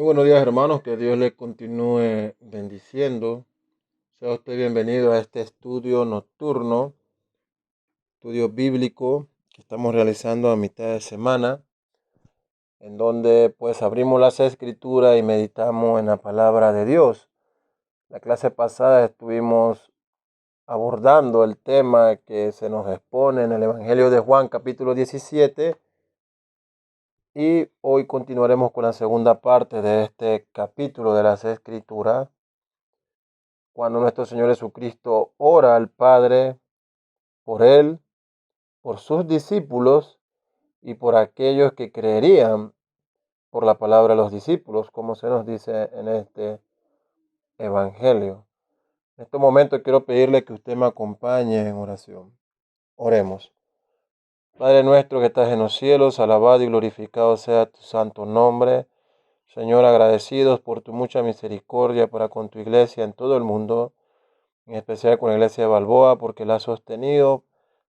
Buenos días, hermanos, que Dios le continúe bendiciendo. Sea usted bienvenido a este estudio nocturno, estudio bíblico que estamos realizando a mitad de semana, en donde pues abrimos las escrituras y meditamos en la palabra de Dios. La clase pasada estuvimos abordando el tema que se nos expone en el Evangelio de Juan, capítulo 17, y hoy continuaremos con la segunda parte de este capítulo de las escrituras, cuando nuestro Señor Jesucristo ora al Padre por él, por sus discípulos y por aquellos que creerían por la palabra de los discípulos, como se nos dice en este Evangelio. En este momento quiero pedirle que usted me acompañe en oración. Oremos. Padre nuestro que estás en los cielos, alabado y glorificado sea tu santo nombre. Señor, agradecidos por tu mucha misericordia para con tu iglesia en todo el mundo, en especial con la iglesia de Balboa, porque la has sostenido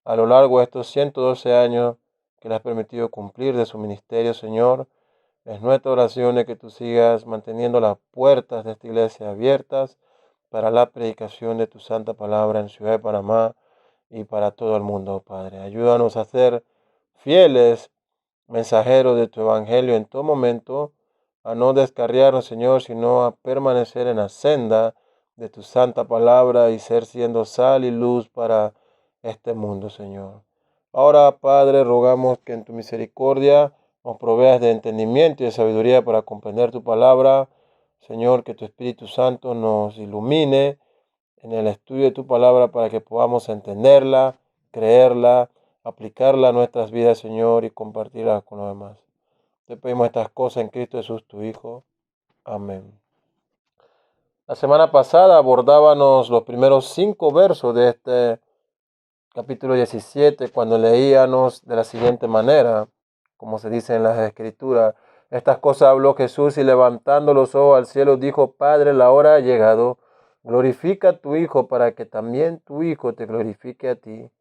a lo largo de estos 112 años que le has permitido cumplir de su ministerio, Señor. Es nuestra oración de que tú sigas manteniendo las puertas de esta iglesia abiertas para la predicación de tu santa palabra en Ciudad de Panamá y para todo el mundo, Padre. Ayúdanos a ser fieles mensajeros de tu evangelio en todo momento, a no descarriarnos, Señor, sino a permanecer en la senda de tu santa palabra y ser siendo sal y luz para este mundo, Señor. Ahora, Padre, rogamos que en tu misericordia nos proveas de entendimiento y de sabiduría para comprender tu palabra. Señor, que tu Espíritu Santo nos ilumine en el estudio de tu palabra para que podamos entenderla, creerla, aplicarla a nuestras vidas, Señor, y compartirla con los demás. Te pedimos estas cosas en Cristo Jesús, tu Hijo. Amén. La semana pasada abordábamos los primeros 5 versos de este capítulo 17, cuando leíamos de la siguiente manera, como se dice en las Escrituras: estas cosas habló Jesús y levantando los ojos al cielo dijo: Padre, la hora ha llegado, glorifica a tu Hijo para que también tu Hijo te glorifique a ti,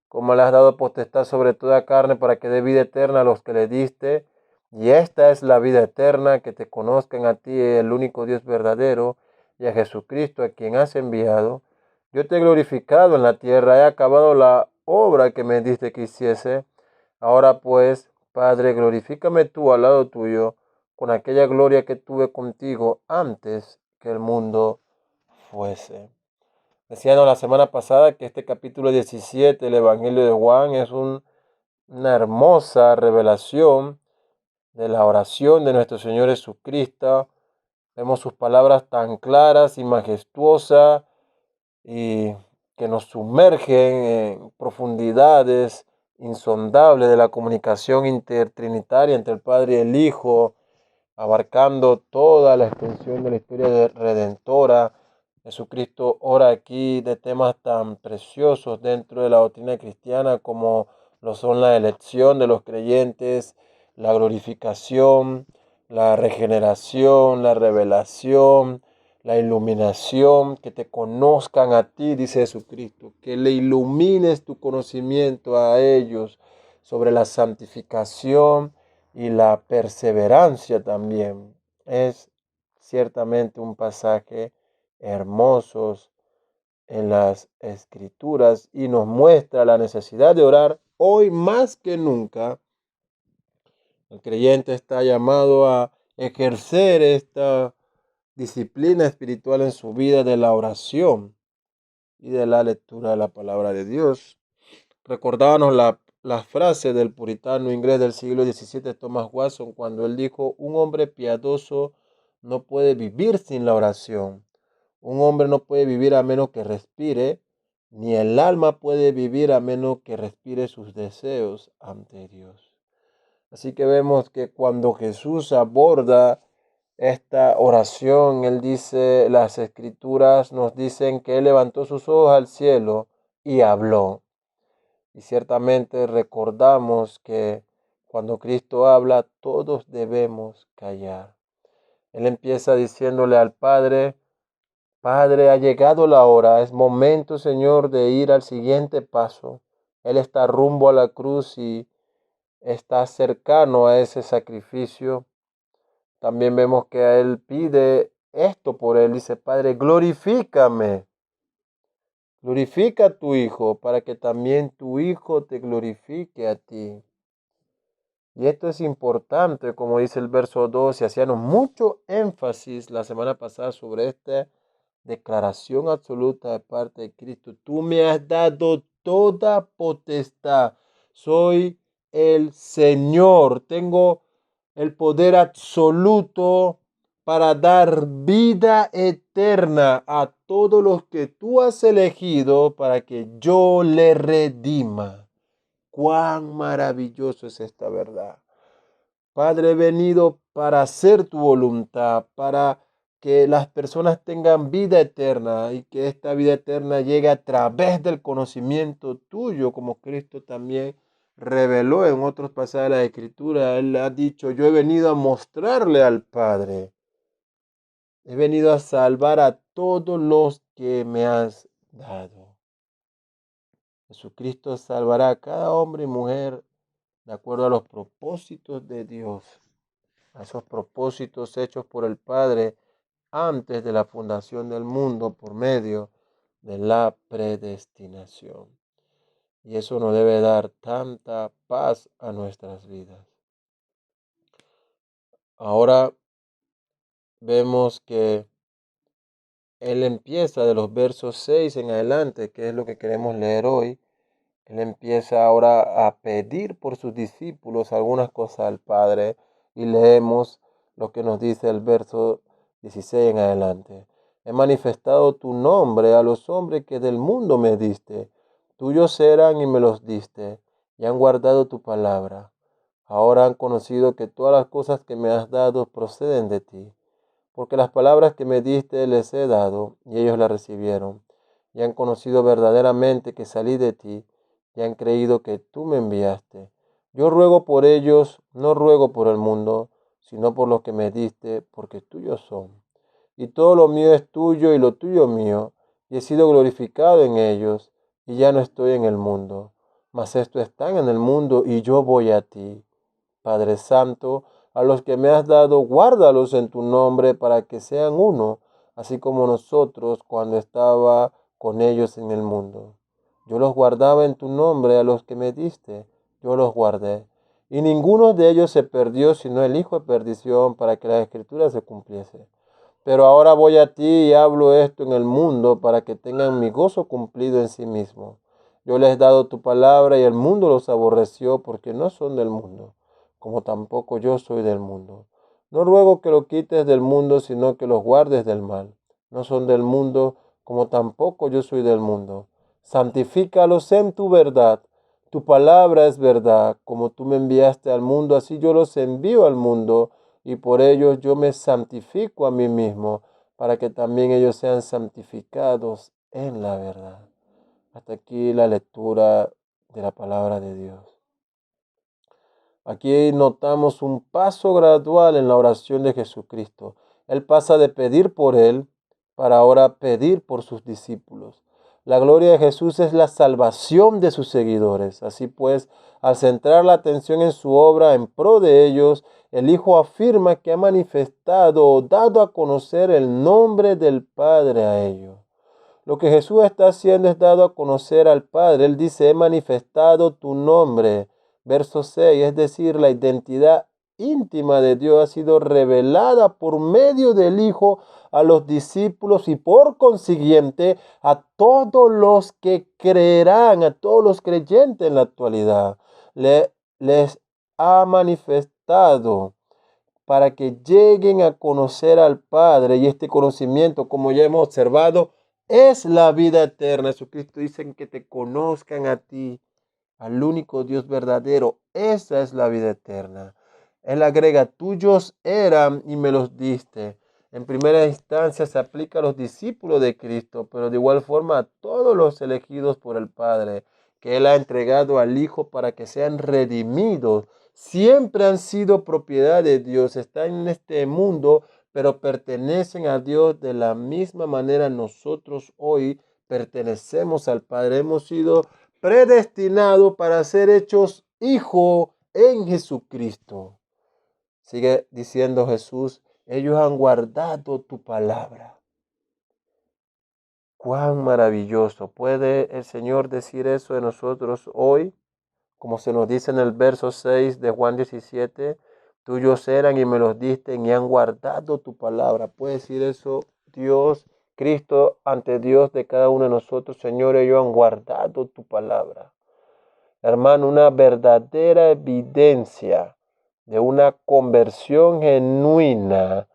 como le has dado potestad sobre toda carne para que dé vida eterna a los que le diste. Y esta es la vida eterna, que te conozcan a ti, el único Dios verdadero, y a Jesucristo a quien has enviado. Yo te he glorificado en la tierra, he acabado la obra que me diste que hiciese. Ahora pues, Padre, glorifícame tú al lado tuyo, con aquella gloria que tuve contigo antes que el mundo fuese. Decíamos la semana pasada que este capítulo 17 del Evangelio de Juan es una hermosa revelación de la oración de nuestro Señor Jesucristo. Vemos sus palabras tan claras y majestuosas y que nos sumergen en profundidades insondables de la comunicación intertrinitaria entre el Padre y el Hijo, abarcando toda la extensión de la historia redentora. Jesucristo ora aquí de temas tan preciosos dentro de la doctrina cristiana como lo son la elección de los creyentes, la glorificación, la regeneración, la revelación, la iluminación, que te conozcan a ti, dice Jesucristo, que le ilumines tu conocimiento a ellos sobre la santificación y la perseverancia también. Es ciertamente un pasaje hermoso en las Escrituras y nos muestra la necesidad de orar hoy más que nunca. El creyente está llamado a ejercer esta disciplina espiritual en su vida de la oración y de la lectura de la palabra de Dios. Recordábamos la frase del puritano inglés del siglo XVII, Thomas Watson, cuando él dijo: un hombre piadoso no puede vivir sin la oración. Un hombre no puede vivir a menos que respire, ni el alma puede vivir a menos que respire sus deseos ante Dios. Así que vemos que cuando Jesús aborda esta oración, él dice, las Escrituras nos dicen que él levantó sus ojos al cielo y habló. Y ciertamente recordamos que cuando Cristo habla, todos debemos callar. Él empieza diciéndole al Padre: Padre, ha llegado la hora, es momento, Señor, de ir al siguiente paso. Él está rumbo a la cruz y está cercano a ese sacrificio. También vemos que a él pide esto por él. Dice, Padre, glorifícame. Glorifica a tu Hijo para que también tu Hijo te glorifique a ti. Y esto es importante, como dice el verso 2, y hacíamos mucho énfasis la semana pasada sobre esta declaración absoluta de parte de Cristo. Tú me has dado toda potestad. Soy el Señor. Tengo el poder absoluto para dar vida eterna a todos los que tú has elegido para que yo le redima. Cuán maravilloso es esta verdad. Padre, he venido para hacer tu voluntad, para que las personas tengan vida eterna y que esta vida eterna llegue a través del conocimiento tuyo, como Cristo también reveló en otros pasajes de la Escritura. Él ha dicho, yo he venido a mostrarle al Padre. He venido a salvar a todos los que me has dado. Jesucristo salvará a cada hombre y mujer de acuerdo a los propósitos de Dios, a esos propósitos hechos por el Padre antes de la fundación del mundo por medio de la predestinación. Y eso nos debe dar tanta paz a nuestras vidas. Ahora vemos que él empieza de los versos 6 en adelante, que es lo que queremos leer hoy. Él empieza ahora a pedir por sus discípulos algunas cosas al Padre y leemos lo que nos dice el verso 16 en adelante. He manifestado tu nombre a los hombres que del mundo me diste. Tuyos eran y me los diste, y han guardado tu palabra. Ahora han conocido que todas las cosas que me has dado proceden de ti, porque las palabras que me diste les he dado, y ellos las recibieron, y han conocido verdaderamente que salí de ti, y han creído que tú me enviaste. Yo ruego por ellos, no ruego por el mundo, sino por los que me diste, porque tuyos son. Y todo lo mío es tuyo y lo tuyo mío, y he sido glorificado en ellos, y ya no estoy en el mundo, mas estos están en el mundo, y yo voy a ti. Padre Santo, a los que me has dado, guárdalos en tu nombre para que sean uno, así como nosotros cuando estaba con ellos en el mundo. Yo los guardaba en tu nombre a los que me diste, yo los guardé. Y ninguno de ellos se perdió, sino el hijo de perdición, para que la escritura se cumpliese. Pero ahora voy a ti y hablo esto en el mundo, para que tengan mi gozo cumplido en sí mismo. Yo les he dado tu palabra y el mundo los aborreció, porque no son del mundo, como tampoco yo soy del mundo. No ruego que lo quites del mundo, sino que los guardes del mal. No son del mundo, como tampoco yo soy del mundo. Santifícalos en tu verdad. Tu palabra es verdad. Como tú me enviaste al mundo, así yo los envío al mundo, y por ellos yo me santifico a mí mismo, para que también ellos sean santificados en la verdad. Hasta aquí la lectura de la palabra de Dios. Aquí notamos un paso gradual en la oración de Jesucristo. Él pasa de pedir por él para ahora pedir por sus discípulos. La gloria de Jesús es la salvación de sus seguidores. Así pues, al centrar la atención en su obra en pro de ellos, el Hijo afirma que ha manifestado o dado a conocer el nombre del Padre a ellos. Lo que Jesús está haciendo es dado a conocer al Padre. Él dice, he manifestado tu nombre. Verso 6, es decir, la identidad íntima de Dios ha sido revelada por medio del Hijo a los discípulos y por consiguiente a todos los que creerán, a todos los creyentes en la actualidad. Les ha manifestado para que lleguen a conocer al Padre, y este conocimiento, como ya hemos observado, es la vida eterna. Jesucristo dice que te conozcan a ti, al único Dios verdadero. Esa es la vida eterna. Él agrega, tuyos eran y me los diste. En primera instancia se aplica a los discípulos de Cristo, pero de igual forma a todos los elegidos por el Padre, que Él ha entregado al Hijo para que sean redimidos. Siempre han sido propiedad de Dios, están en este mundo, pero pertenecen a Dios de la misma manera nosotros hoy pertenecemos al Padre. Hemos sido predestinados para ser hechos hijos en Jesucristo. Sigue diciendo Jesús, ellos han guardado tu palabra. Cuán maravilloso. ¿Puede el Señor decir eso de nosotros hoy? Como se nos dice en el verso 6 de Juan 17, tuyos eran y me los diste y han guardado tu palabra. ¿Puede decir eso Dios, Cristo, ante Dios de cada uno de nosotros? Señor, ellos han guardado tu palabra. Hermano, una verdadera evidencia de una conversión genuina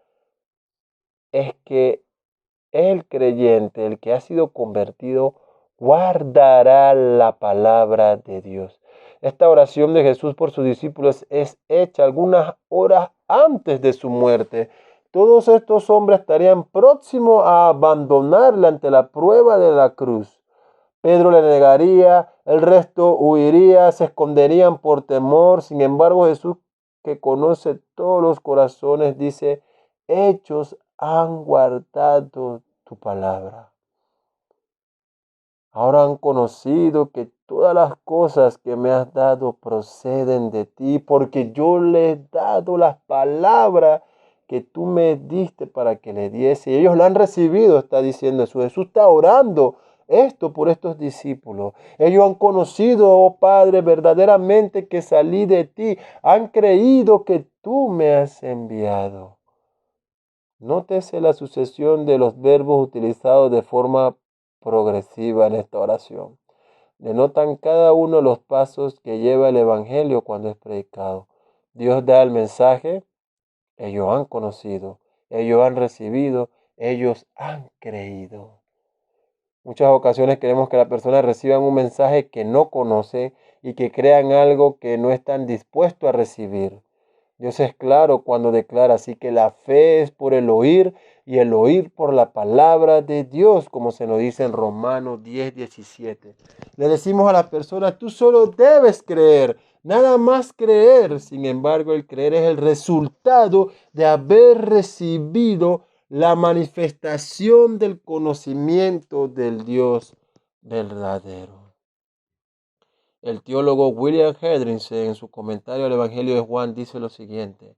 es que el creyente, el que ha sido convertido, guardará la palabra de Dios. Esta oración de Jesús por sus discípulos es hecha algunas horas antes de su muerte. Todos estos hombres estarían próximos a abandonarle ante la prueba de la cruz. Pedro le negaría, el resto huiría, se esconderían por temor. Sin embargo, Jesús, que conoce todos los corazones, dice, hechos han guardado tu palabra. Ahora han conocido que todas las cosas que me has dado proceden de ti, porque yo les he dado las palabras que tú me diste para que le diese. Y ellos la han recibido, está diciendo Jesús. Jesús está orando esto por estos discípulos. Ellos han conocido, oh Padre, verdaderamente que salí de ti. Han creído que tú me has enviado. Nótese la sucesión de los verbos utilizados de forma progresiva en esta oración. Denotan cada uno de los pasos que lleva el Evangelio cuando es predicado. Dios da el mensaje, ellos han conocido, ellos han recibido, ellos han creído. Muchas ocasiones queremos que las personas reciban un mensaje que no conocen y que crean algo que no están dispuestos a recibir. Dios es claro cuando declara así que la fe es por el oír y el oír por la palabra de Dios, como se nos dice en Romanos 10:17. Le decimos a las personas, tú solo debes creer, nada más creer. Sin embargo, el creer es el resultado de haber recibido la manifestación del conocimiento del Dios verdadero. El teólogo William Hendriksen, en su comentario al Evangelio de Juan, dice lo siguiente: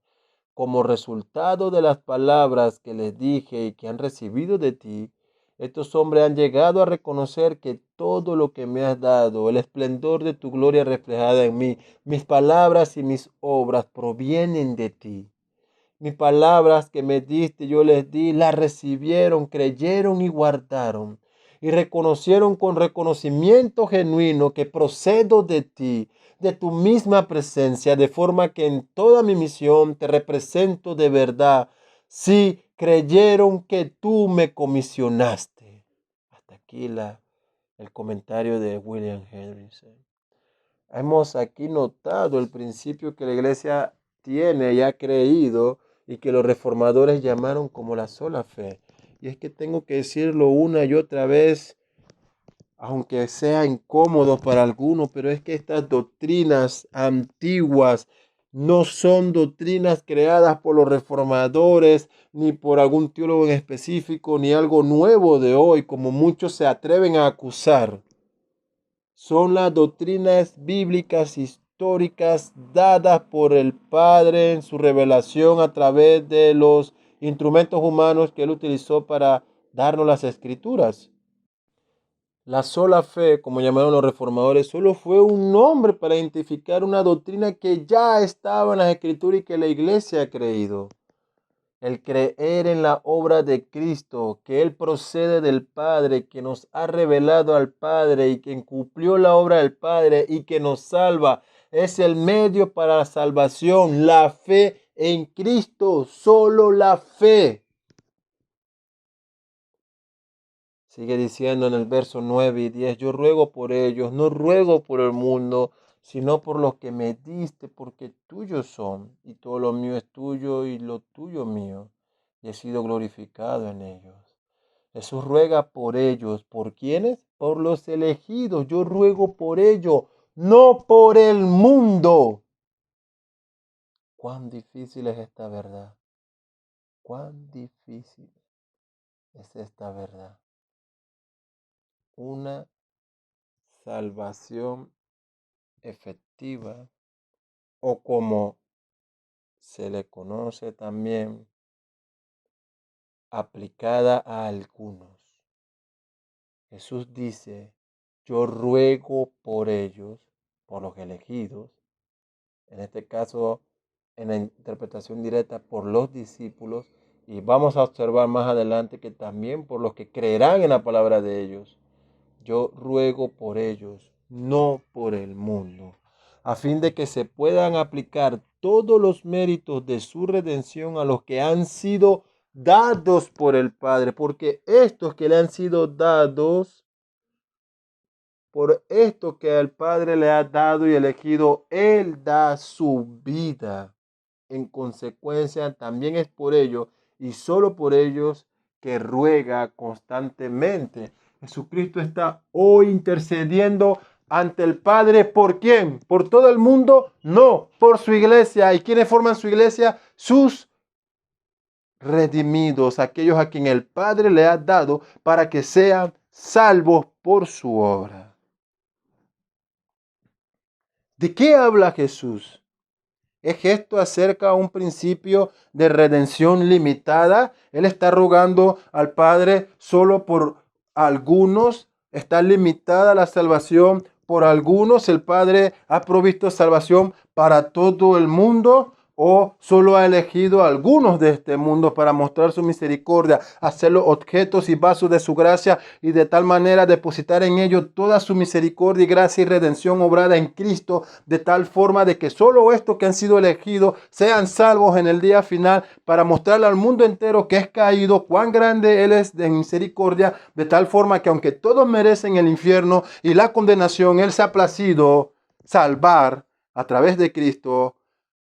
como resultado de las palabras que les dije y que han recibido de ti, estos hombres han llegado a reconocer que todo lo que me has dado, el esplendor de tu gloria reflejada en mí, mis palabras y mis obras provienen de ti. Mis palabras que me diste, yo les di, las recibieron, creyeron y guardaron. Y reconocieron con reconocimiento genuino que procedo de ti, de tu misma presencia, de forma que en toda mi misión te represento de verdad. Sí, creyeron que tú me comisionaste. Hasta aquí el comentario de William Hendriksen. Hemos aquí notado el principio que la iglesia tiene y ha creído y que los reformadores llamaron como la sola fe. Y es que tengo que decirlo una y otra vez, aunque sea incómodo para algunos, pero es que estas doctrinas antiguas no son doctrinas creadas por los reformadores, ni por algún teólogo en específico, ni algo nuevo de hoy, como muchos se atreven a acusar. Son las doctrinas bíblicas históricas dadas por el Padre en su revelación a través de los instrumentos humanos que Él utilizó para darnos las escrituras. La sola fe, como llamaron los reformadores, solo fue un nombre para identificar una doctrina que ya estaba en las escrituras y que la iglesia ha creído. El creer en la obra de Cristo, que Él procede del Padre, que nos ha revelado al Padre y que cumplió la obra del Padre y que nos salva, es el medio para la salvación. La fe en Cristo, solo la fe. Sigue diciendo en el verso 9 y 10, yo ruego por ellos, no ruego por el mundo, sino por los que me diste, porque tuyos son, y todo lo mío es tuyo y lo tuyo mío, y he sido glorificado en ellos. Jesús ruega por ellos. ¿Por quiénes? Por los elegidos. Yo ruego por ellos, no por el mundo. Cuán difícil es esta verdad. Cuán difícil es esta verdad. Una salvación efectiva, o como se le conoce también aplicada a algunos. Jesús dice, yo ruego por ellos, por los elegidos, en este caso en la interpretación directa por los discípulos, y vamos a observar más adelante que también por los que creerán en la palabra de ellos. Yo ruego por ellos, no por el mundo, a fin de que se puedan aplicar todos los méritos de su redención a los que han sido dados por el Padre, porque estos que le han sido dados, por esto que el Padre le ha dado y elegido, Él da su vida. En consecuencia, también es por ello y solo por ellos que ruega constantemente. Jesucristo está hoy intercediendo ante el Padre. ¿Por quién? ¿Por todo el mundo? No, por su iglesia. ¿Y quiénes forman su iglesia? Sus redimidos, aquellos a quien el Padre le ha dado para que sean salvos por su obra. ¿De qué habla Jesús? ¿Es esto acerca de un principio de redención limitada? Él está rogando al Padre solo por algunos. Está limitada la salvación por algunos. El Padre ha provisto salvación para todo el mundo. ¿O solo ha elegido a algunos de este mundo para mostrar su misericordia, hacerlos objetos y vasos de su gracia y de tal manera depositar en ellos toda su misericordia y gracia y redención obrada en Cristo, de tal forma de que solo estos que han sido elegidos sean salvos en el día final, para mostrarle al mundo entero que es caído, cuán grande Él es de misericordia, de tal forma que aunque todos merecen el infierno y la condenación, Él se ha placido salvar a través de Cristo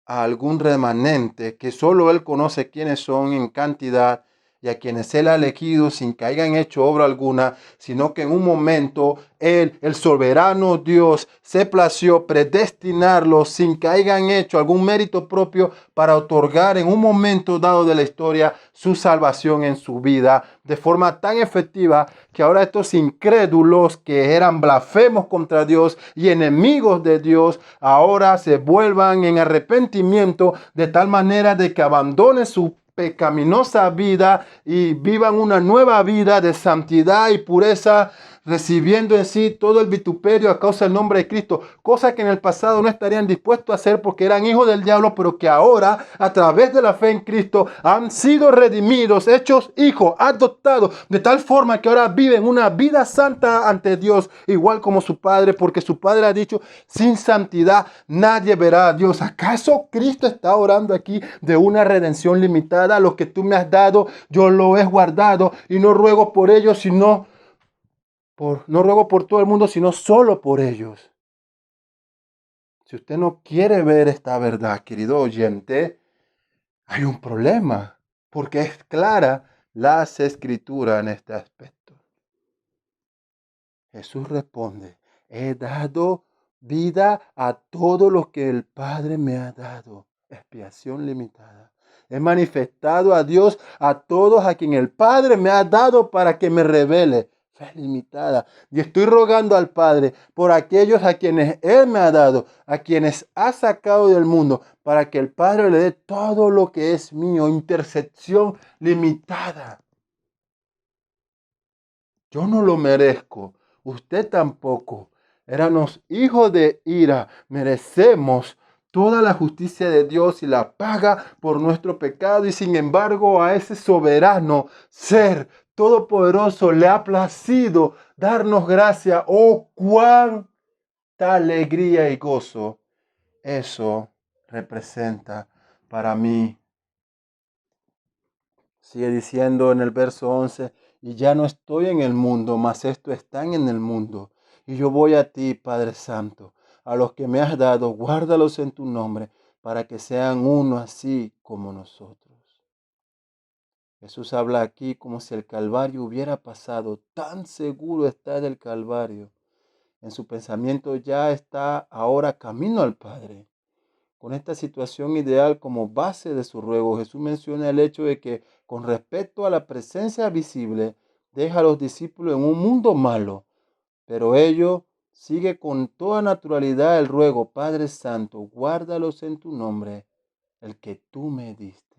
a algún remanente que solo Él conoce quiénes son en cantidad, y a quienes Él ha elegido sin que hayan hecho obra alguna, sino que en un momento Él, el soberano Dios, se plació predestinarlos sin que hayan hecho algún mérito propio para otorgar en un momento dado de la historia su salvación en su vida, de forma tan efectiva que ahora estos incrédulos que eran blasfemos contra Dios y enemigos de Dios, ahora se vuelvan en arrepentimiento de tal manera de que abandonen su pecaminosa vida y vivan una nueva vida de santidad y pureza, recibiendo en sí todo el vituperio a causa del nombre de Cristo, cosa que en el pasado no estarían dispuestos a hacer porque eran hijos del diablo, pero que ahora a través de la fe en Cristo han sido redimidos, hechos hijos, adoptados, de tal forma que ahora viven una vida santa ante Dios, igual como su Padre, porque su Padre ha dicho, sin santidad nadie verá a Dios. ¿Acaso Cristo está orando aquí de una redención limitada? Lo que tú me has dado, yo lo he guardado y no ruego por ellos, no ruego por todo el mundo, sino solo por ellos. Si usted no quiere ver esta verdad, querido oyente, hay un problema, porque es clara las escrituras en este aspecto. Jesús responde, he dado vida a todo lo que el Padre me ha dado. Expiación limitada. He manifestado a Dios a todos a quien el Padre me ha dado para que me revele. Fe limitada. Y estoy rogando al Padre por aquellos a quienes Él me ha dado, a quienes ha sacado del mundo, para que el Padre le dé todo lo que es mío. Intercepción limitada. Yo no lo merezco, usted tampoco. Éramos hijos de ira, merecemos toda la justicia de Dios y la paga por nuestro pecado. Y sin embargo, a ese soberano ser todopoderoso le ha placido darnos gracia. Oh, cuánta alegría y gozo eso representa para mí. Sigue diciendo en el verso 11, y ya no estoy en el mundo, mas estos están en el mundo. Y yo voy a ti, Padre Santo, a los que me has dado, guárdalos en tu nombre, para que sean uno así como nosotros. Jesús habla aquí como si el Calvario hubiera pasado, tan seguro está del Calvario. En su pensamiento ya está ahora camino al Padre. Con esta situación ideal como base de su ruego, Jesús menciona el hecho de que con respecto a la presencia visible, deja a los discípulos en un mundo malo, pero ello sigue con toda naturalidad el ruego, Padre Santo, guárdalos en tu nombre, el que tú me diste.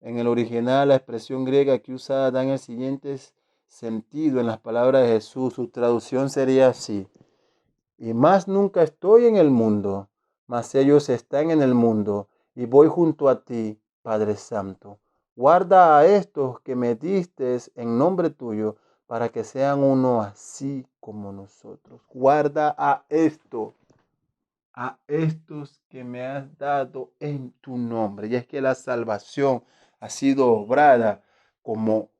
En el original, la expresión griega aquí usada da en el siguiente sentido en las palabras de Jesús. Su traducción sería así: y más nunca estoy en el mundo, mas ellos están en el mundo, y voy junto a ti, Padre Santo. Guarda a estos que me diste en nombre tuyo, para que sean uno así como nosotros. Guarda a estos que me has dado en tu nombre. Y es que la salvación ha sido obrada como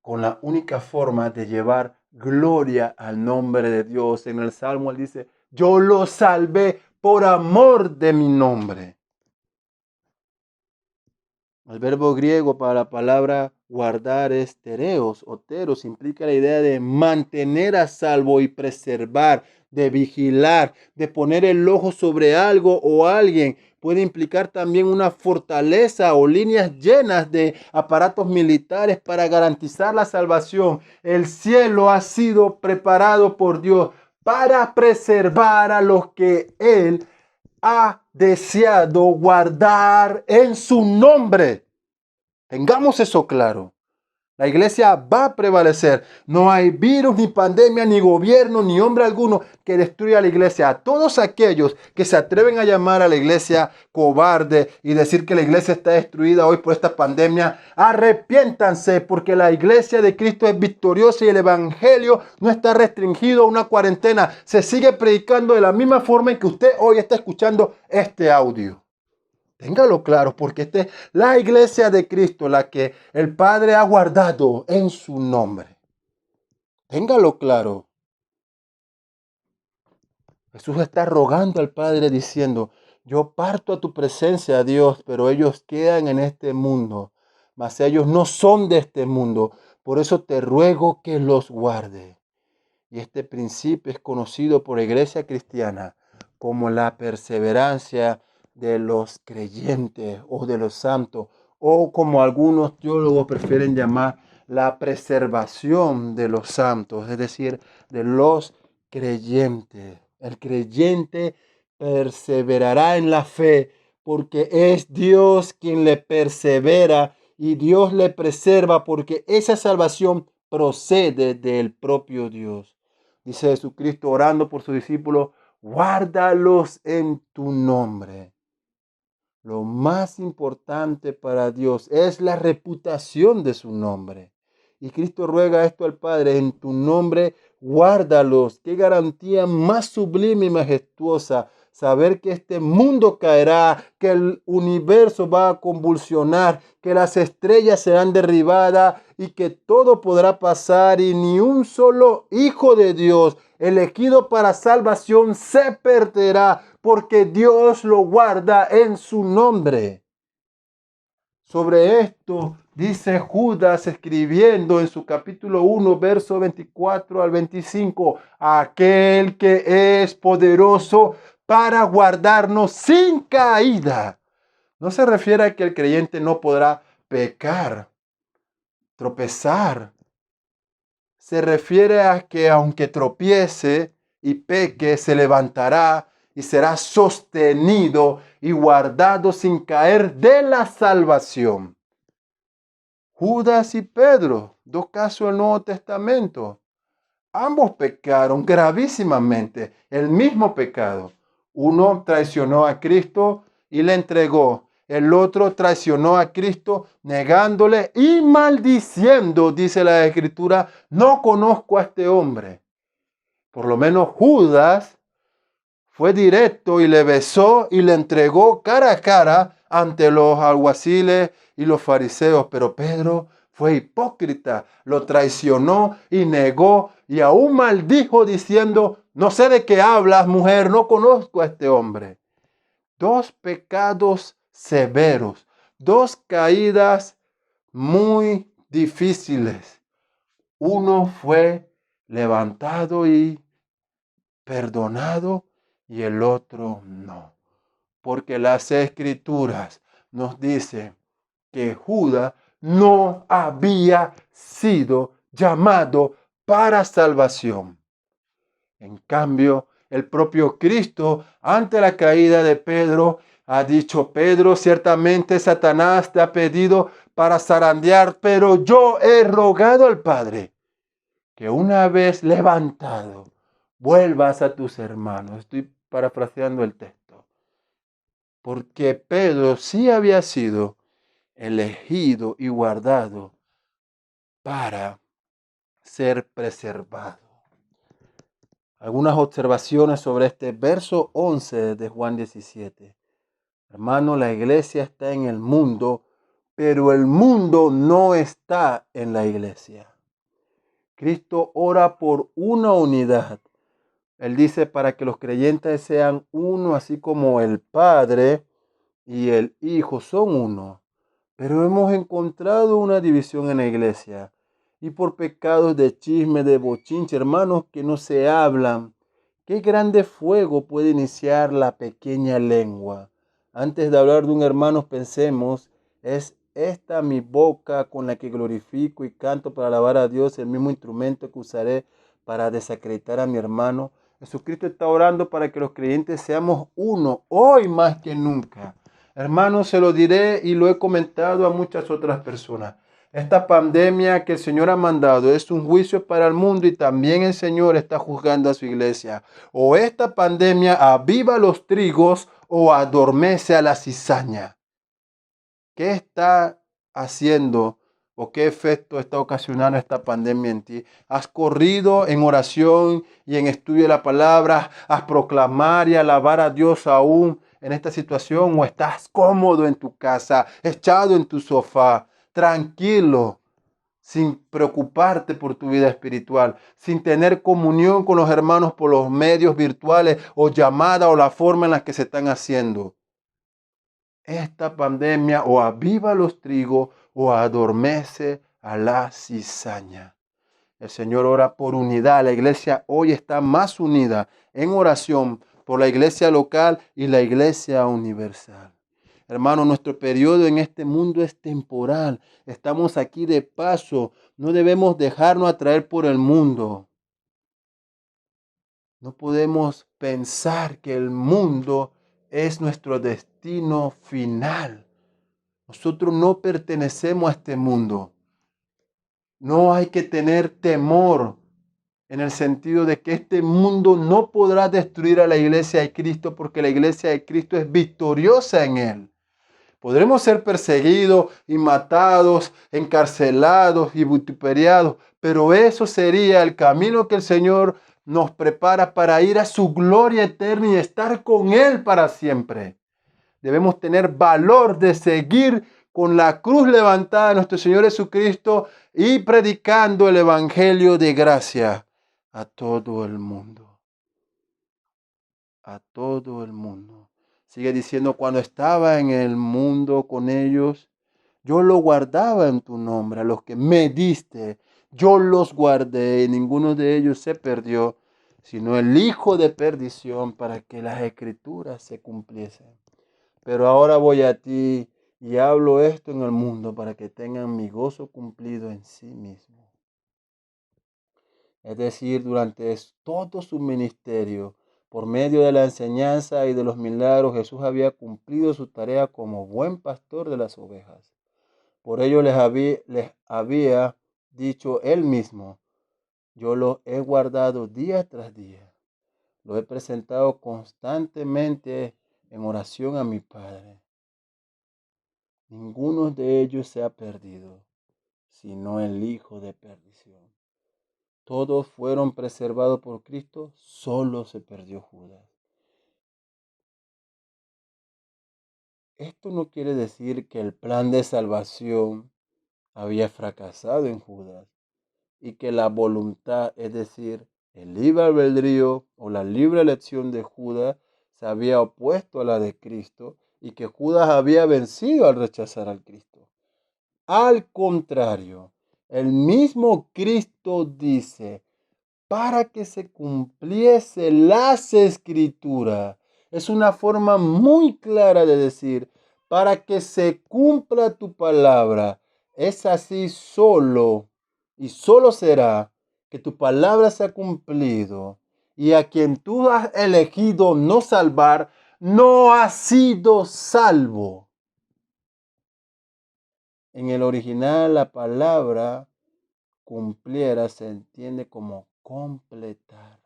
con la única forma de llevar gloria al nombre de Dios. En el Salmo él dice: yo lo salvé por amor de mi nombre. El verbo griego para la palabra guardar es tereos o teros. Implica la idea de mantener a salvo y preservar, de vigilar, de poner el ojo sobre algo o alguien. Puede implicar también una fortaleza o líneas llenas de aparatos militares para garantizar la salvación. El cielo ha sido preparado por Dios para preservar a los que Él ha deseado guardar en su nombre. Tengamos eso claro. La iglesia va a prevalecer. No hay virus, ni pandemia, ni gobierno, ni hombre alguno que destruya a la iglesia. A todos aquellos que se atreven a llamar a la iglesia cobarde y decir que la iglesia está destruida hoy por esta pandemia, arrepiéntanse, porque la iglesia de Cristo es victoriosa y el evangelio no está restringido a una cuarentena. Se sigue predicando de la misma forma en que usted hoy está escuchando este audio. Téngalo claro, porque esta es la iglesia de Cristo, la que el Padre ha guardado en su nombre. Téngalo claro. Jesús está rogando al Padre diciendo: yo parto a tu presencia, Dios, pero ellos quedan en este mundo, mas ellos no son de este mundo. Por eso te ruego que los guarde. Y este principio es conocido por la iglesia cristiana como la perseverancia de los creyentes o de los santos, o como algunos teólogos prefieren llamar, la preservación de los santos, es decir, de los creyentes. El creyente perseverará en la fe porque es Dios quien le persevera y Dios le preserva, porque esa salvación procede del propio Dios. Dice Jesucristo orando por sus discípulos: guárdalos en tu nombre. Lo más importante para Dios es la reputación de su nombre. Y Cristo ruega esto al Padre: en tu nombre guárdalos. Qué garantía más sublime y majestuosa. Saber que este mundo caerá, que el universo va a convulsionar, que las estrellas serán derribadas y que todo podrá pasar y ni un solo hijo de Dios elegido para salvación se perderá, porque Dios lo guarda en su nombre. Sobre esto dice Judas escribiendo en su capítulo 1, verso 24 al 25: aquel que es poderoso para guardarnos sin caída. No se refiere a que el creyente no podrá pecar, tropezar. Se refiere a que aunque tropiece y peque, se levantará y será sostenido y guardado sin caer de la salvación. Judas y Pedro, dos casos del Nuevo Testamento. Ambos pecaron gravísimamente, el mismo pecado. Uno traicionó a Cristo y le entregó. El otro traicionó a Cristo negándole y maldiciendo, dice la Escritura: no conozco a este hombre. Por lo menos Judas fue directo y le besó y le entregó cara a cara ante los alguaciles y los fariseos. Pero Pedro fue hipócrita, lo traicionó y negó y aún maldijo diciendo: no sé de qué hablas, mujer, no conozco a este hombre. Dos pecados severos, dos caídas muy difíciles. Uno fue levantado y perdonado y el otro no. Porque las Escrituras nos dicen que Judas no había sido llamado para salvación. En cambio, el propio Cristo, ante la caída de Pedro, Ha dicho Pedro, ciertamente Satanás te ha pedido para zarandear, pero yo he rogado al Padre que una vez levantado, vuelvas a tus hermanos. Estoy parafraseando el texto. Porque Pedro sí había sido elegido y guardado para ser preservado. Algunas observaciones sobre este verso 11 de Juan 17. Hermano, la iglesia está en el mundo, pero el mundo no está en la iglesia. Cristo ora por una unidad. Él dice para que los creyentes sean uno, así como el Padre y el Hijo son uno. Pero hemos encontrado una división en la iglesia. Y por pecados de chisme, de bochinche, hermanos que no se hablan, ¿qué grande fuego puede iniciar la pequeña lengua? Antes de hablar de un hermano, pensemos, ¿es esta mi boca con la que glorifico y canto para alabar a Dios, el mismo instrumento que usaré para desacreditar a mi hermano? Jesucristo está orando para que los creyentes seamos uno, hoy más que nunca. Hermanos, se lo diré y lo he comentado a muchas otras personas. Esta pandemia que el Señor ha mandado es un juicio para el mundo y también el Señor está juzgando a su iglesia. O esta pandemia aviva los trigos o adormece a la cizaña. ¿Qué está haciendo o qué efecto está ocasionando esta pandemia en ti? ¿Has corrido en oración y en estudio de la palabra a proclamar y alabar a Dios aún en esta situación? ¿O estás cómodo en tu casa, echado en tu sofá, tranquilo, sin preocuparte por tu vida espiritual, sin tener comunión con los hermanos por los medios virtuales o llamadas o la forma en la que se están haciendo? Esta pandemia o aviva los trigos o adormece a la cizaña. El Señor ora por unidad. La iglesia hoy está más unida en oración por la iglesia local y la iglesia universal. Hermano, nuestro periodo en este mundo es temporal. Estamos aquí de paso. No debemos dejarnos atraer por el mundo. No podemos pensar que el mundo es nuestro destino final. Nosotros no pertenecemos a este mundo. No hay que tener temor en el sentido de que este mundo no podrá destruir a la iglesia de Cristo porque la iglesia de Cristo es victoriosa en él. Podremos ser perseguidos y matados, encarcelados y vituperados, pero eso sería el camino que el Señor nos prepara para ir a su gloria eterna y estar con Él para siempre. Debemos tener valor de seguir con la cruz levantada de nuestro Señor Jesucristo y predicando el Evangelio de gracia a todo el mundo. A todo el mundo. Sigue diciendo, cuando estaba en el mundo con ellos, yo lo guardaba en tu nombre. A los que me diste, yo los guardé y ninguno de ellos se perdió, sino el hijo de perdición para que las escrituras se cumpliesen. Pero ahora voy a ti y hablo esto en el mundo para que tengan mi gozo cumplido en sí mismo. Es decir, durante todo su ministerio, por medio de la enseñanza y de los milagros, Jesús había cumplido su tarea como buen pastor de las ovejas. Por ello les había dicho él mismo, yo lo he guardado día tras día. Lo he presentado constantemente en oración a mi Padre. Ninguno de ellos se ha perdido, sino el hijo de perdición. Todos fueron preservados por Cristo, solo se perdió Judas. Esto no quiere decir que el plan de salvación había fracasado en Judas y que la voluntad, es decir, el libre albedrío o la libre elección de Judas se había opuesto a la de Cristo y que Judas había vencido al rechazar al Cristo. Al contrario, el mismo Cristo dice, para que se cumpliese las escrituras. Es una forma muy clara de decir, para que se cumpla tu palabra. Es así solo y solo será que tu palabra se ha cumplido y a quien tú has elegido no salvar, no has sido salvo. En el original la palabra cumpliera se entiende como completar.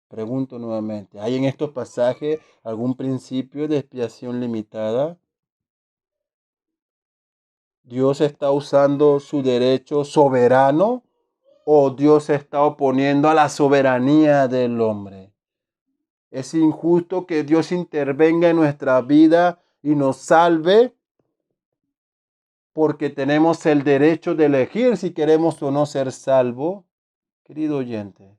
Pregunto nuevamente, ¿hay en estos pasajes algún principio de expiación limitada? ¿Dios está usando su derecho soberano o Dios se está oponiendo a la soberanía del hombre? ¿Es injusto que Dios intervenga en nuestra vida y nos salve porque tenemos el derecho de elegir si queremos o no ser salvos? Querido oyente,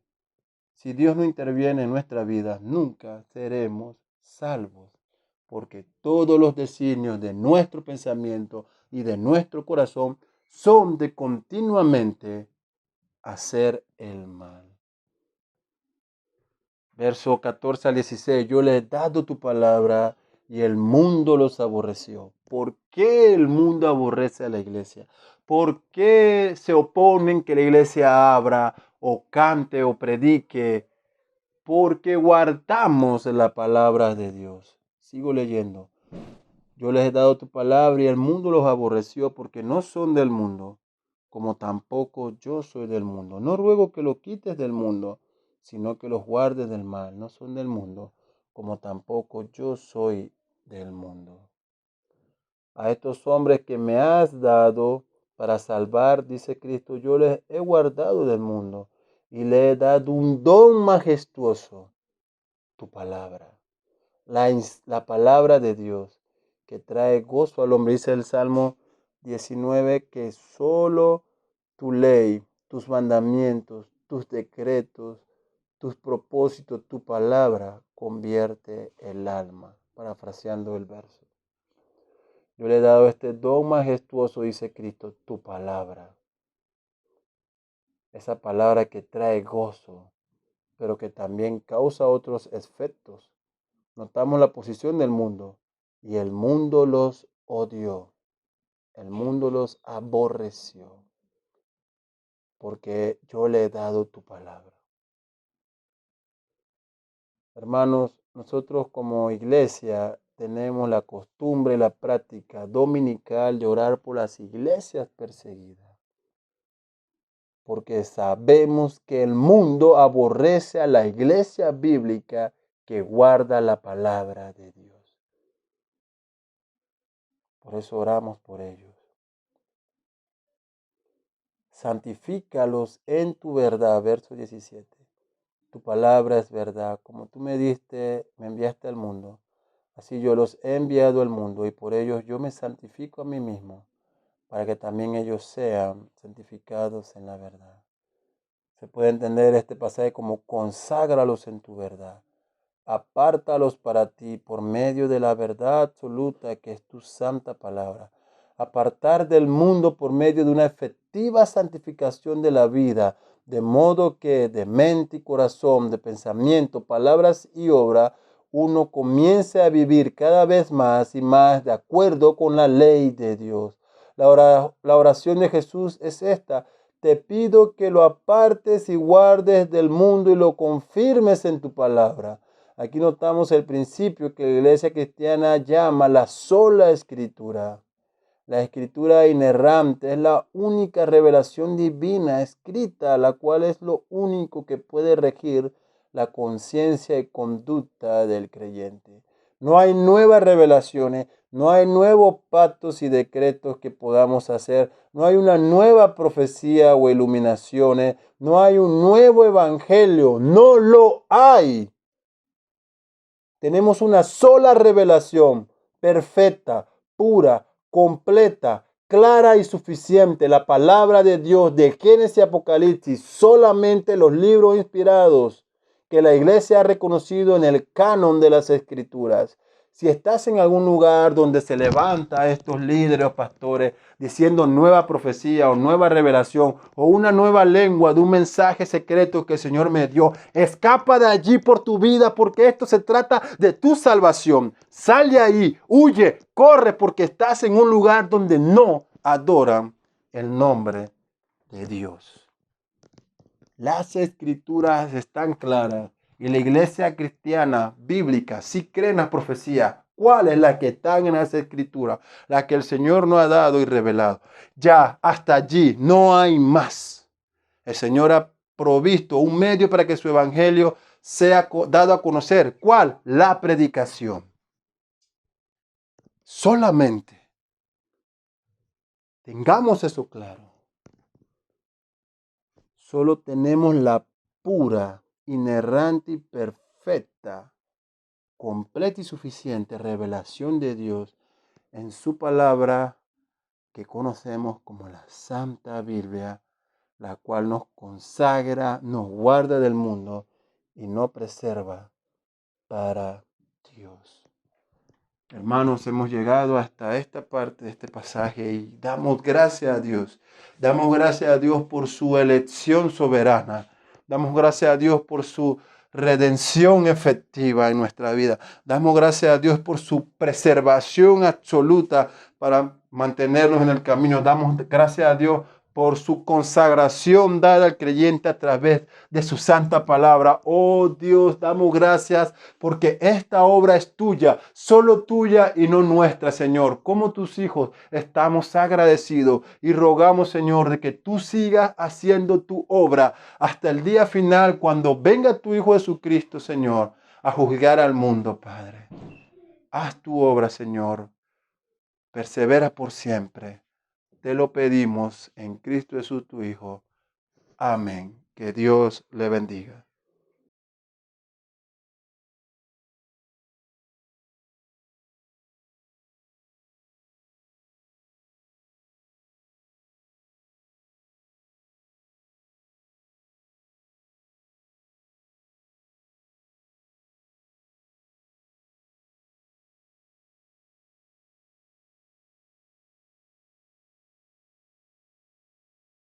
si Dios no interviene en nuestra vida, nunca seremos salvos, porque todos los designios de nuestro pensamiento y de nuestro corazón son de continuamente hacer el mal. Verso 14 al 16, yo le he dado tu palabra y el mundo los aborreció. ¿Por qué el mundo aborrece a la iglesia? ¿Por qué se oponen que la iglesia abra o cante o predique? Porque guardamos la palabra de Dios. Sigo leyendo. Yo les he dado tu palabra y el mundo los aborreció porque no son del mundo, como tampoco yo soy del mundo. No ruego que lo quites del mundo, sino que los guardes del mal. No son del mundo, como tampoco yo soy del mundo. A estos hombres que me has dado para salvar, dice Cristo, yo les he guardado del mundo y le he dado un don majestuoso, tu palabra. La palabra de Dios que trae gozo al hombre. Dice el Salmo 19 que solo tu ley, tus mandamientos, tus decretos, tus propósitos, tu palabra convierte el alma. Parafraseando el verso. Yo le he dado este don majestuoso, dice Cristo, tu palabra. Esa palabra que trae gozo, pero que también causa otros efectos. Notamos la posición del mundo y el mundo los odió, el mundo los aborreció, porque yo le he dado tu palabra. Hermanos, nosotros como iglesia tenemos la costumbre, la práctica dominical de orar por las iglesias perseguidas, porque sabemos que el mundo aborrece a la iglesia bíblica que guarda la palabra de Dios. Por eso oramos por ellos. Santifícalos en tu verdad, verso 17. Tu palabra es verdad. Como tú me diste, me enviaste al mundo. Así yo los he enviado al mundo y por ellos yo me santifico a mí mismo, para que también ellos sean santificados en la verdad. Se puede entender este pasaje como conságralos en tu verdad. Apártalos para ti por medio de la verdad absoluta que es tu santa palabra. Apartar del mundo por medio de una efectiva santificación de la vida, de modo que de mente y corazón, de pensamiento, palabras y obra, uno comience a vivir cada vez más y más de acuerdo con la ley de Dios. La oración de Jesús es esta: te pido que lo apartes y guardes del mundo y lo confirmes en tu palabra. Aquí notamos el principio que la iglesia cristiana llama la sola escritura. La escritura inerrante es la única revelación divina escrita, la cual es lo único que puede regir la conciencia y conducta del creyente. No hay nuevas revelaciones, no hay nuevos pactos y decretos que podamos hacer, no hay una nueva profecía o iluminaciones, no hay un nuevo evangelio, no lo hay. Tenemos una sola revelación, perfecta, pura, completa, clara y suficiente, la palabra de Dios de Génesis y Apocalipsis, solamente los libros inspirados que la iglesia ha reconocido en el canon de las Escrituras. Si estás en algún lugar donde se levanta estos líderes o pastores diciendo nueva profecía o nueva revelación o una nueva lengua de un mensaje secreto que el Señor me dio, escapa de allí por tu vida, porque esto se trata de tu salvación. Sal de ahí, huye, corre, porque estás en un lugar donde no adoran el nombre de Dios. Las escrituras están claras Y la iglesia cristiana bíblica sí cree en las profecías. ¿Cuál es la que están en las escrituras? La que el Señor nos ha dado y revelado. Ya, hasta allí, no hay más. El Señor ha provisto un medio para que su evangelio sea dado a conocer. ¿Cuál? La predicación. Solamente tengamos eso claro. Solo tenemos la pura, inerrante y perfecta, completa y suficiente revelación de Dios en su palabra que conocemos como la Santa Biblia, la cual nos consagra, nos guarda del mundo y nos preserva para Dios. Hermanos, hemos llegado hasta esta parte de este pasaje y damos gracias a Dios. Damos gracias a Dios por su elección soberana. Damos gracias a Dios por su redención efectiva en nuestra vida. Damos gracias a Dios por su preservación absoluta para mantenernos en el camino. Damos gracias a Dios por su consagración dada al creyente a través de su santa palabra. Oh Dios, damos gracias porque esta obra es tuya, solo tuya y no nuestra, Señor. Como tus hijos estamos agradecidos y rogamos, Señor, de que tú sigas haciendo tu obra hasta el día final cuando venga tu Hijo Jesucristo, Señor, a juzgar al mundo, Padre. Haz tu obra, Señor. Persevera por siempre. Te lo pedimos en Cristo Jesús, tu Hijo. Amén. Que Dios le bendiga.